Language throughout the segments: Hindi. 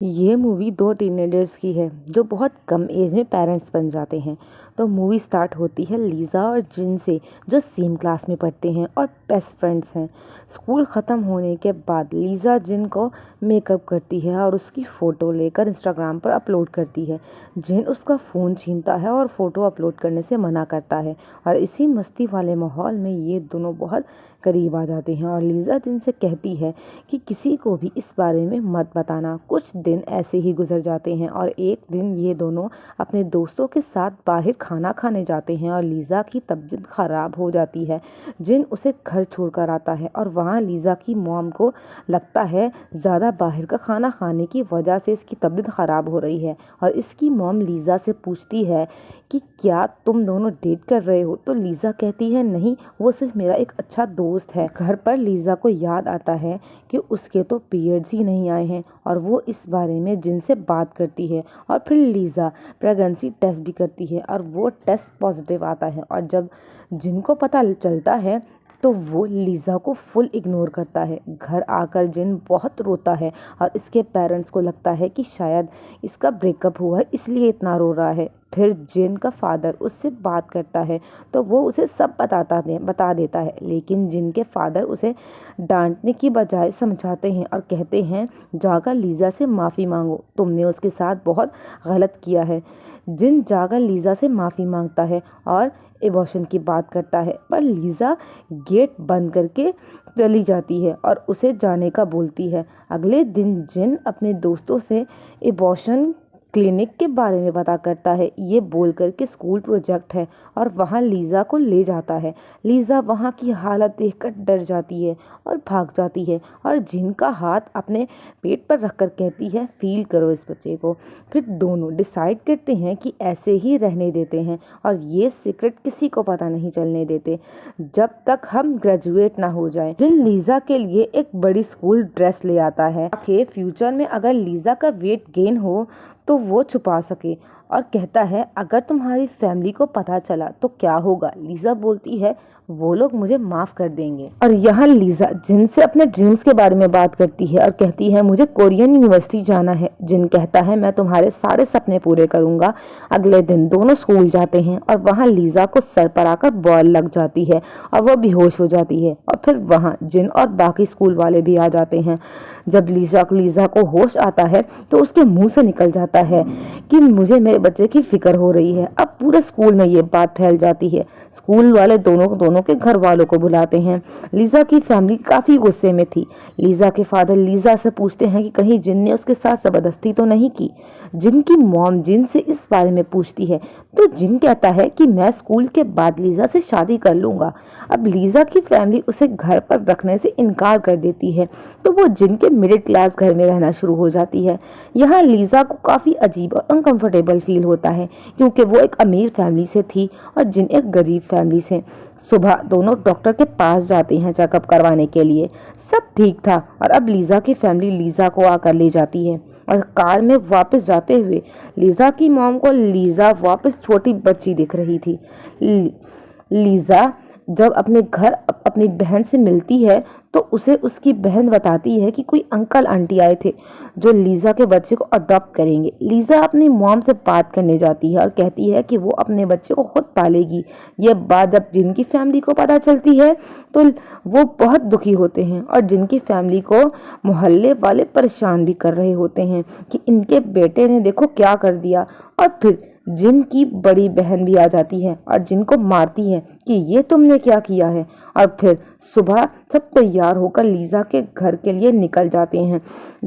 ये मूवी दो टीनेजर्स की है जो बहुत कम एज में पेरेंट्स बन जाते हैं। तो मूवी स्टार्ट होती है लीज़ा और जिन से, जो सेम क्लास में पढ़ते हैं और बेस्ट फ्रेंड्स हैं। स्कूल ख़त्म होने के बाद लीज़ा जिन को मेकअप करती है और उसकी फ़ोटो लेकर इंस्टाग्राम पर अपलोड करती है। जिन उसका फ़ोन छीनता है और फ़ोटो अपलोड करने से मना करता है और इसी मस्ती वाले माहौल में ये दोनों बहुत करीब आ जाते हैं और लीज़ा जिनसे कहती है कि किसी को भी इस बारे में मत बताना। कुछ दिन ऐसे ही गुजर जाते हैं और एक दिन ये दोनों अपने दोस्तों के साथ बाहर खाना खाने जाते हैं और लीज़ा की तबीयत ख़राब हो जाती है। जिन उसे घर छोड़कर आता है और वहाँ लीज़ा की मॉम को लगता है ज़्यादा बाहर का खाना खाने की वजह से इसकी तबीयत ख़राब हो रही है और इसकी मॉम लीज़ा से पूछती है कि क्या तुम दोनों डेट कर रहे हो। तो लीज़ा कहती है नहीं, वो सिर्फ मेरा एक अच्छा दोस्त है। घर पर लीज़ा को याद आता है कि उसके तो पीरियड्स ही नहीं आए हैं और वो इस बारे में जिनसे बात करती है और फिर लीज़ा प्रेगनेंसी टेस्ट भी करती है और वो टेस्ट पॉजिटिव आता है। और जब जिनको पता चलता है तो वो लीज़ा को फुल इग्नोर करता है। घर आकर जिन बहुत रोता है और इसके पेरेंट्स को लगता है कि शायद इसका ब्रेकअप हुआ है इसलिए इतना रो रहा है। फिर जिन का फादर उससे बात करता है तो वो उसे सब बता देता है, लेकिन जिन के फादर उसे डांटने की बजाय समझाते हैं और कहते हैं जाकर लीज़ा से माफ़ी मांगो, तुमने उसके साथ बहुत गलत किया है। जिन जाकर लीज़ा से माफ़ी मांगता है और एबॉर्शन की बात करता है, पर लीज़ा गेट बंद करके चली जाती है और उसे जाने का बोलती है। अगले दिन जिन अपने दोस्तों से एबॉर्शन क्लिनिक के बारे में पता करता है, ये बोलकर कि स्कूल प्रोजेक्ट है और वहाँ लीज़ा को ले जाता है। लीज़ा वहाँ की हालत देखकर डर जाती है और भाग जाती है और जिनका हाथ अपने पेट पर रखकर कहती है फील करो इस बच्चे को। फिर दोनों डिसाइड करते हैं कि ऐसे ही रहने देते हैं और ये सीक्रेट किसी को पता नहीं चलने देते जब तक हम ग्रेजुएट ना हो जाएं। जिन लीज़ा के लिए एक बड़ी स्कूल ड्रेस ले आता है कि फ्यूचर में अगर लीज़ा का वेट गेन हो तो वो छुपा सके और कहता है अगर तुम्हारी फैमिली को पता चला तो क्या होगा। लीज़ा बोलती है वो लोग मुझे माफ़ कर देंगे। और यहाँ लीज़ा जिनसे अपने ड्रीम्स के बारे में बात करती है और कहती है मुझे कोरियन यूनिवर्सिटी जाना है। जिन कहता है मैं तुम्हारे सारे सपने पूरे करूँगा। अगले दिन दोनों स्कूल जाते हैं और वहाँ लीज़ा को सर पर आकर बॉल लग जाती है और वह बेहोश हो जाती है और फिर वहाँ जिन और बाकी स्कूल वाले भी आ जाते हैं। जब लीज़ा को होश आता है तो उसके मुंह से निकल जाता है कि मुझे मेरे बच्चे की फिक्र हो रही है। अब पूरे स्कूल में ये बात फैल जाती है। स्कूल वाले दोनों के घर वालों को बुलाते हैं। लीज़ा की फैमिली काफ़ी गुस्से में थी। लीज़ा के फादर लीज़ा से पूछते हैं कि कहीं जिन ने उसके साथ ज़बरदस्ती तो नहीं की। जिन की मॉम जिन से इस बारे में पूछती है तो जिन कहता है कि मैं स्कूल के बाद लीज़ा से शादी कर लूँगा। अब लीज़ा की फैमिली उसे घर पर रखने से इनकार कर देती है तो वो जिन के मिडिल क्लास घर में रहना शुरू हो जाती है। यहाँ लीज़ा को काफ़ी अजीब और अनकंफर्टेबल फील होता है क्योंकि वो एक अमीर फैमिली से थी और जिन एक गरीब फैमिली से। सुबह दोनों डॉक्टर के पास जाते हैं चेकअप करवाने के लिए। सब ठीक था और अब लीज़ा की फैमिली लीज़ा को आकर ले जाती है और कार में वापस जाते हुए लीज़ा की मॉम को लीज़ा वापस छोटी बच्ची दिख रही थी। लीज़ा जब अपने घर अपनी बहन से मिलती है तो उसे उसकी बहन बताती है कि कोई अंकल आंटी आए थे जो लीज़ा के बच्चे को अडॉप्ट करेंगे। लीज़ा अपनी मॉम से बात करने जाती है और कहती है कि वो अपने बच्चे को खुद पालेगी। ये बात जब जिनकी फैमिली को पता चलती है तो वो बहुत दुखी होते हैं और जिनकी फैमिली को मोहल्ले वाले परेशान भी कर रहे होते हैं कि इनके बेटे ने देखो क्या कर दिया। और फिर जिन की बड़ी बहन भी आ जाती है और जिनको मारती है कि ये तुमने क्या किया है। और फिर सुबह सब तैयार होकर लीज़ा के घर के लिए निकल जाते हैं।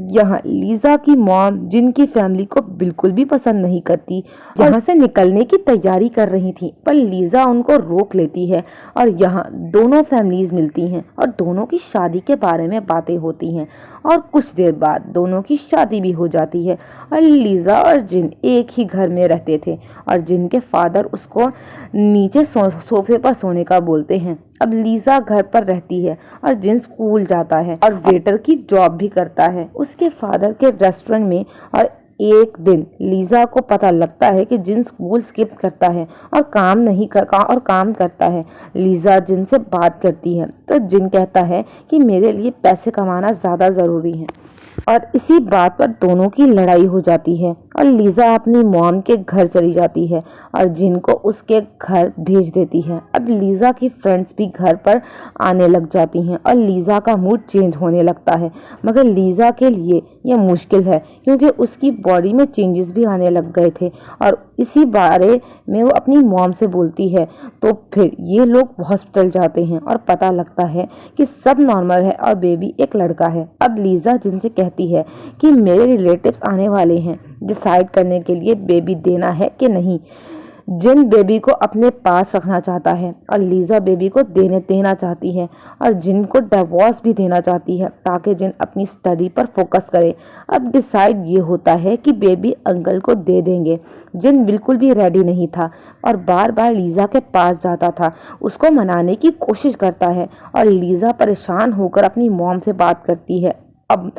यहाँ लीज़ा की मॉम जिनकी फैमिली को बिल्कुल भी पसंद नहीं करती, यहाँ से निकलने की तैयारी कर रही थी, पर लीज़ा उनको रोक लेती है और यहाँ दोनों फैमिलीज मिलती हैं और दोनों की शादी के बारे में बातें होती हैं और कुछ देर बाद दोनों की शादी भी हो जाती है। और लीज़ा और जिन एक ही घर में रहते थे और जिन के फादर उसको नीचे सोफे पर सोने का बोलते हैं। अब लीज़ा घर पर रहती है और जिन स्कूल जाता है और वेटर की जॉब भी करता है उसके फादर के रेस्टोरेंट में। और एक दिन लीजा को पता लगता है कि जिन स्कूल स्किप करता है और काम करता है। लीजा जिन से बात करती है तो जिन कहता है कि मेरे लिए पैसे कमाना ज्यादा जरूरी है, और इसी बात पर दोनों की लड़ाई हो जाती है और लीजा अपनी मॉम के घर चली जाती है और जिन को उसके घर भेज देती है। अब लीजा की फ्रेंड्स भी घर पर आने लग जाती हैं और लीजा का मूड चेंज होने लगता है, मगर लीजा के लिए यह मुश्किल है क्योंकि उसकी बॉडी में चेंजेस भी आने लग गए थे और इसी बारे में वो अपनी मॉम से बोलती है। तो फिर ये लोग हॉस्पिटल जाते हैं और पता लगता है कि सब नॉर्मल है और बेबी एक लड़का है। अब लीजा जिनसे कहती है कि मेरे रिलेटिव्स आने वाले हैं डिसाइड करने के लिए बेबी देना है कि नहीं। जिन बेबी को अपने पास रखना चाहता है और लीजा बेबी को देना चाहती है और जिन को डिवोर्स भी देना चाहती है ताकि जिन अपनी स्टडी पर फोकस करे। अब डिसाइड ये होता है कि बेबी अंकल को दे देंगे। जिन बिल्कुल भी रेडी नहीं था और बार बार लीजा के पास जाता था, उसको मनाने की कोशिश करता है और लीजा परेशान होकर अपनी मॉम से बात करती है, अब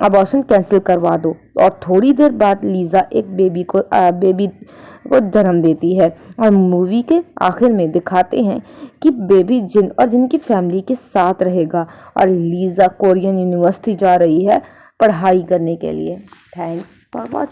अबॉर्शन कैंसिल करवा दो। और थोड़ी देर बाद लीजा एक बेबी को जन्म देती है और मूवी के आखिर में दिखाते हैं कि बेबी जिन और जिनकी फैमिली के साथ रहेगा और लीजा कोरियन यूनिवर्सिटी जा रही है पढ़ाई करने के लिए। Thanks for watching.